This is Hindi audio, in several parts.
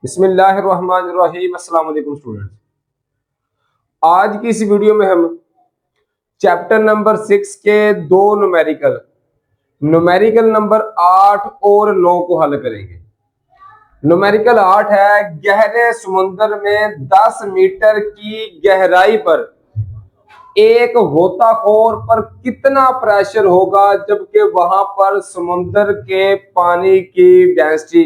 बिस्मिल्लाहिर्रहमानिर्रहीम। अस्सलाम वालेकुम स्टूडेंट्स। आज की इस वीडियो में हम चैप्टर नंबर 6 के दो न्यूमेरिकल न्यूमेरिकल नंबर 8 और 9 को हल करेंगे। न्यूमेरिकल 8 है, गहरे समुद्र में 10 मीटर की गहराई पर एक गोताखोर पर कितना प्रेशर होगा जबकि वहां पर समुद्र के पानी की डेंसिटी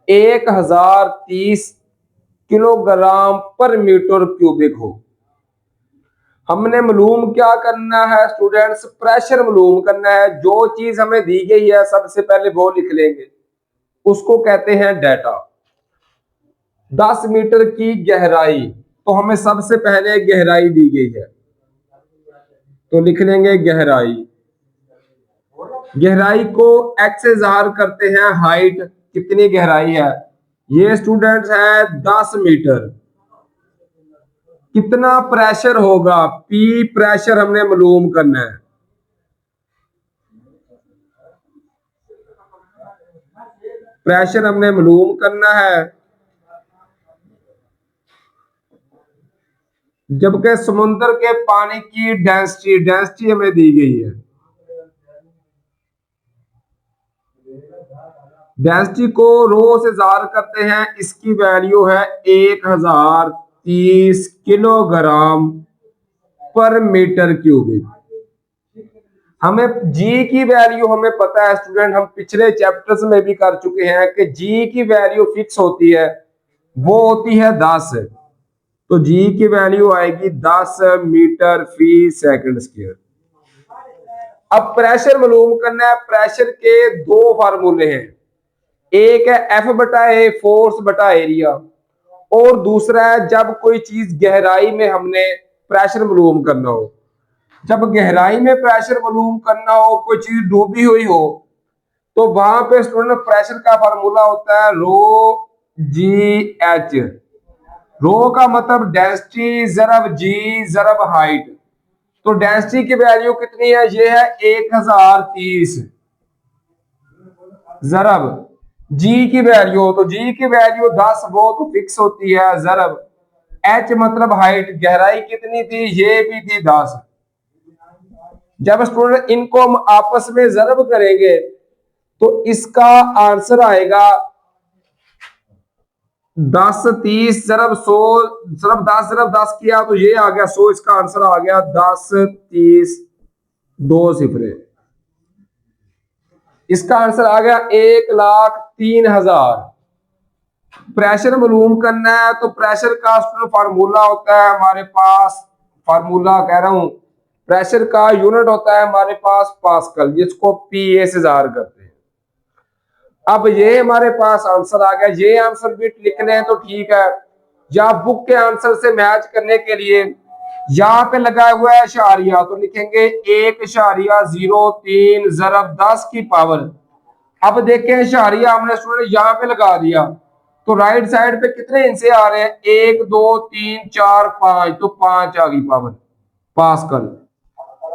1030 किलोग्राम पर मीटर क्यूबिक हो। हमने मालूम क्या करना है स्टूडेंट्स? प्रेशर मालूम करना है। जो चीज हमें दी गई है सबसे पहले वो लिख लेंगे, उसको कहते हैं डेटा। 10 मीटर की गहराई, तो हमें सबसे पहले गहराई दी गई है तो लिख लेंगे गहराई। गहराई को एक्स से ज़ाहिर करते हैं हाइट, कितनी गहराई है। ये स्टूडेंट्स है 10 मीटर। कितना प्रेशर होगा? पी प्रेशर हमने मालूम करना है। प्रेशर हमने मालूम करना है जबकि समुद्र के पानी की डेंसिटी हमें दी गई है। डेंसिटी को रो से ज़ाहिर करते हैं, इसकी वैल्यू है 1030 किलोग्राम पर मीटर क्यूबिक। हमें जी की वैल्यू हमें पता है स्टूडेंट, हम पिछले चैप्टर्स में भी कर चुके हैं कि जी की वैल्यू फिक्स होती है, वो होती है 10। तो जी की वैल्यू आएगी 10 मीटर फी सेकंड स्क्वायर। अब प्रेशर मालूम करना है। प्रेशर के दो फार्मूले हैं, एक है एफ बटा ए, फोर्स बटा एरिया, और दूसरा है जब कोई चीज गहराई में हमने प्रेशर मालूम करना हो। जब गहराई में प्रेशर मालूम करना हो, कोई चीज डूबी हुई हो, तो वहां पे स्टूडेंट प्रेशर का फार्मूला होता है रो जी एच। रो का मतलब डेंसिटी जरब जी जरब हाइट। तो डेंसिटी की वैल्यू कितनी है? ये है 1030 जरब जी की वैल्यू, तो जी की वैल्यू 10, वो तो फिक्स होती है, जरब एच मतलब हाइट। गहराई कितनी थी? ये भी थी 10। जब स्टूडेंट इनको हम आपस में जरब करेंगे तो इसका आंसर आएगा 10 30 जरब 100 जरब 10 जरब 10 किया तो ये आ गया 100। इसका आंसर आ गया 10 30 दो सिफरे। इसका आंसर आ गया 1,03,000। प्रेशर मालूम करना है तो प्रेशर का फार्मूला होता है हमारे पास, फार्मूला कह रहा हूं, प्रेशर का यूनिट होता है हमारे पास पास्कल, जिसको पीए से जार करते हैं। अब ये हमारे पास आंसर आ गया। ये आंसर भी लिखने हैं तो ठीक है, या बुक के आंसर से मैच करने के लिए यहाँ पे लगा हुआ है इशारिया, तो लिखेंगे 1,03 जरब 10 की पावर। अब देखें इशारिया हमने स्टूडेंट यहाँ पे लगा दिया, तो राइट साइड पे कितने हिस्से आ रहे हैं? 1 2 3 4 5, तो 5 आ गई पावर पास्कल।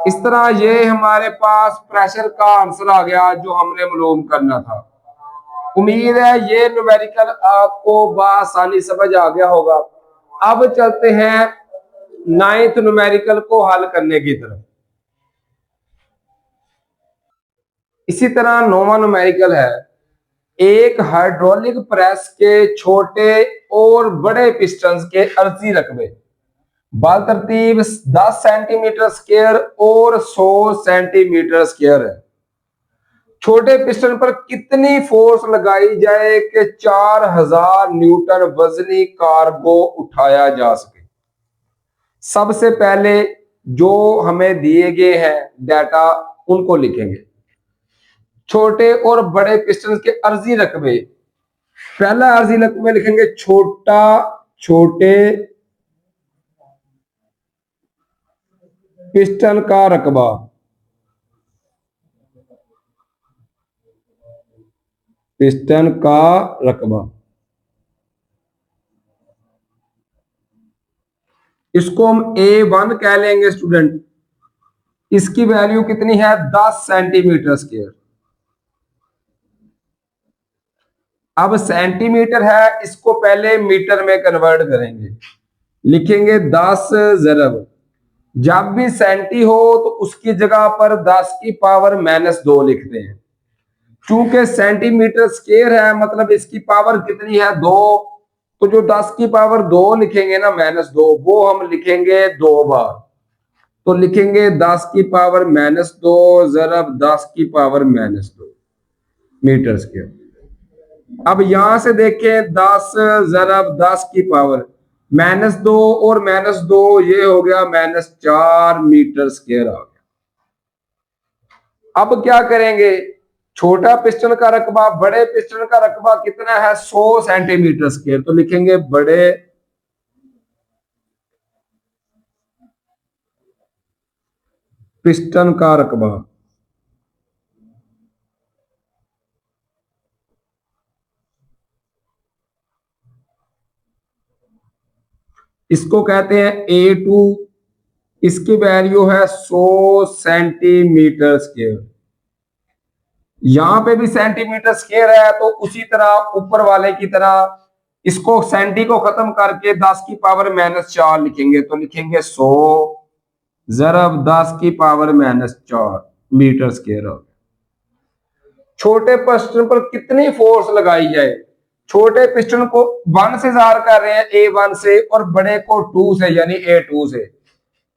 इस तरह ये हमारे पास प्रेशर का आंसर आ गया जो हमने मालूम करना था। उम्मीद है ये न्यूमेरिकल आपको बआसानी समझ आ गया होगा। अब चलते हैं 9th न्यूमेरिकल को हल करने की तरफ। इसी तरह 9वां न्यूमेरिकल है, एक हाइड्रोलिक प्रेस के छोटे और बड़े पिस्टन के अर्जी रकबे बाल तरतीब 10 सेंटीमीटर स्क्वायर और 100 सेंटीमीटर स्क्वायर है। छोटे पिस्टन पर कितनी फोर्स लगाई जाए कि 4000 न्यूटन वजनी कार्गो उठाया जा सके? सबसे पहले जो हमें दिए गए हैं डाटा उनको लिखेंगे। छोटे और बड़े पिस्टन के अर्जी रकबे, पहला अर्जी रकबे लिखेंगे छोटा, छोटे पिस्टन का रकबा, पिस्टन का रकबा। इसको हम A1 कह लेंगे स्टूडेंट। इसकी वैल्यू कितनी है? 10 सेंटीमीटर स्क्वायर। अब सेंटीमीटर है, इसको पहले मीटर में कन्वर्ट करेंगे। लिखेंगे 10 ज़रब, जब भी सेंटी हो तो उसकी जगह पर 10 की पावर -2 लिखते हैं। चूंकि सेंटीमीटर स्क्वायर है, मतलब इसकी पावर कितनी है 2, तो जो 10 की पावर 2 लिखेंगे ना -2, वो हम लिखेंगे 2 बार। तो लिखेंगे 10 की पावर -2 ज़रब 10 की पावर -2 मीटर स्क्वायर। अब यहां से देखें 10 ज़रब 10 की पावर -2 और -2, ये हो गया -4 मीटर स्क्वायर आ गया। अब क्या करेंगे, छोटा पिस्टन का रकबा बड़े पिस्टन का रकबा कितना है 100 सेंटीमीटर स्क्वायर, तो लिखेंगे बड़े पिस्टन का रकबा इसको कहते हैं A2, इसकी वैल्यू है 100 सेंटीमीटर स्क्वायर। यहां पे भी सेंटीमीटर स्क्वायर है, तो उसी तरह ऊपर वाले की तरह इसको सेंटी को खत्म करके 10 की पावर -4 लिखेंगे। तो लिखेंगे 100 ज़रब 10 की पावर -4 मीटर स्क्वायर हो गया। छोटे पिस्टन पर कितनी फोर्स लगाई जाए, छोटे पिस्टन को 1 से जार कर रहे हैं A1 से, और बड़े को 2 से यानी A2 से।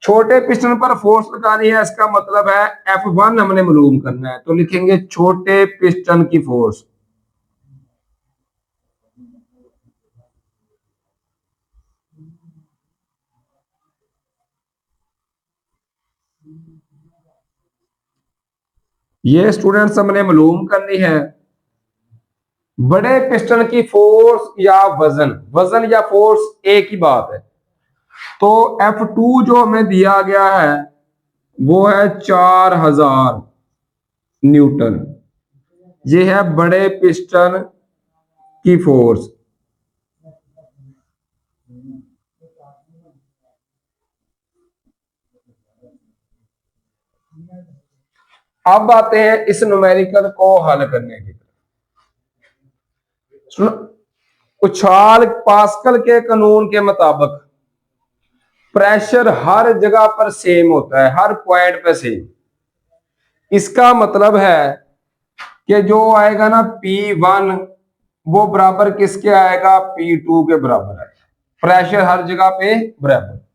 छोटे पिस्टन पर फोर्स लगानी है, इसका मतलब है F1 हमने मालूम करना है। तो लिखेंगे छोटे पिस्टन की फोर्स, ये स्टूडेंट्स हमने मालूम करनी है। बड़े पिस्टन की फोर्स या वजन, वजन या फोर्स एक ही बात है। तो F2 जो हमें दिया गया है वो है 4000 न्यूटन, ये है बड़े पिस्टन की फोर्स। अब आते हैं इस न्यूमेरिकल को हल करने की। उछाल पास्कल के कानून के मुताबिक प्रेशर हर जगह पर सेम होता है, हर पॉइंट पे सेम। इसका मतलब है कि जो आएगा ना P1 वो बराबर किसके आएगा, P2 के बराबर आएगा। प्रेशर हर जगह पे बराबर।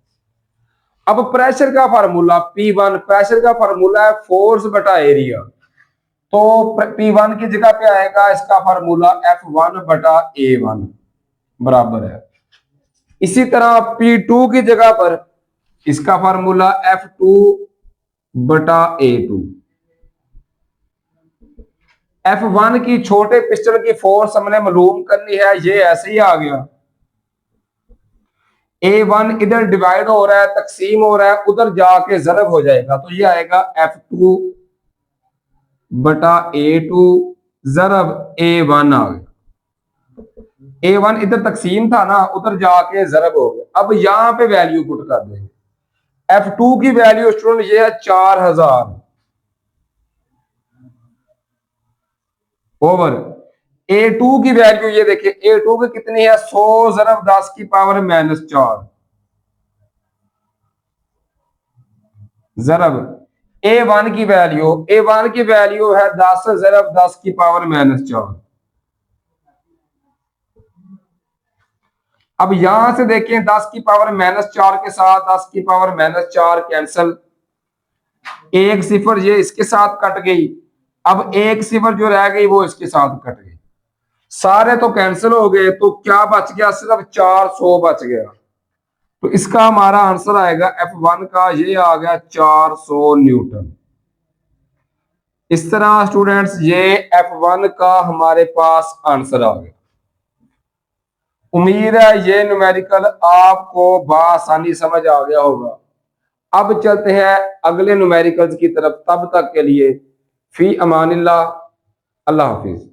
अब प्रेशर का फार्मूला P1, प्रेशर का फार्मूला है फोर्स बटा एरिया। तो P1 की जगह पे आएगा इसका फार्मूला F1 बटा A1 बराबर है। इसी तरह P2 की जगह पर इसका फार्मूला F2 बटा A2। F1 की छोटे पिस्टन की फोर्स हमने मालूम करनी है, ये ऐसे ही आ गया। A1 इधर डिवाइड हो रहा है, तकसीम हो रहा है, उधर जाके ज़रब हो जाएगा, तो ये आएगा F2 बटा A2 ज़रब A1 आ गया। A1 इधर तकसीम था ना, उधर जाके ज़रब हो गया। अब यहां पे वैल्यू पुट कर देंगे। F2 की वैल्यू स्टूडेंट ये है 4000 ओवर A2 की वैल्यू ये देखिए, A2 की कितनी है 100 ज़रब 10 की पावर -4 ज़रब A1 की वैल्यू है 10 ज़रब 10 की पावर -4। अब यहां से देखें 10 की पावर -4 के साथ 10 की पावर -4 कैंसल, एक सिफर ये इसके साथ कट गई। अब एक सिफर जो रह गई वो इसके साथ कट गई, सारे तो कैंसिल हो गए, तो क्या बच गया, सिर्फ 400 बच गया। तो इसका हमारा आंसर आएगा F1 का, ये आ गया 400 न्यूटन। इस तरह स्टूडेंट्स ये F1 का हमारे पास आंसर आ गया। उम्मीद है ये न्यूमेरिकल आपको बआसानी समझ आ गया होगा। अब चलते हैं अगले न्यूमेरिकल्स की तरफ, तब तक के लिए फी अमानिल्लाह, अल्लाह हाफिज।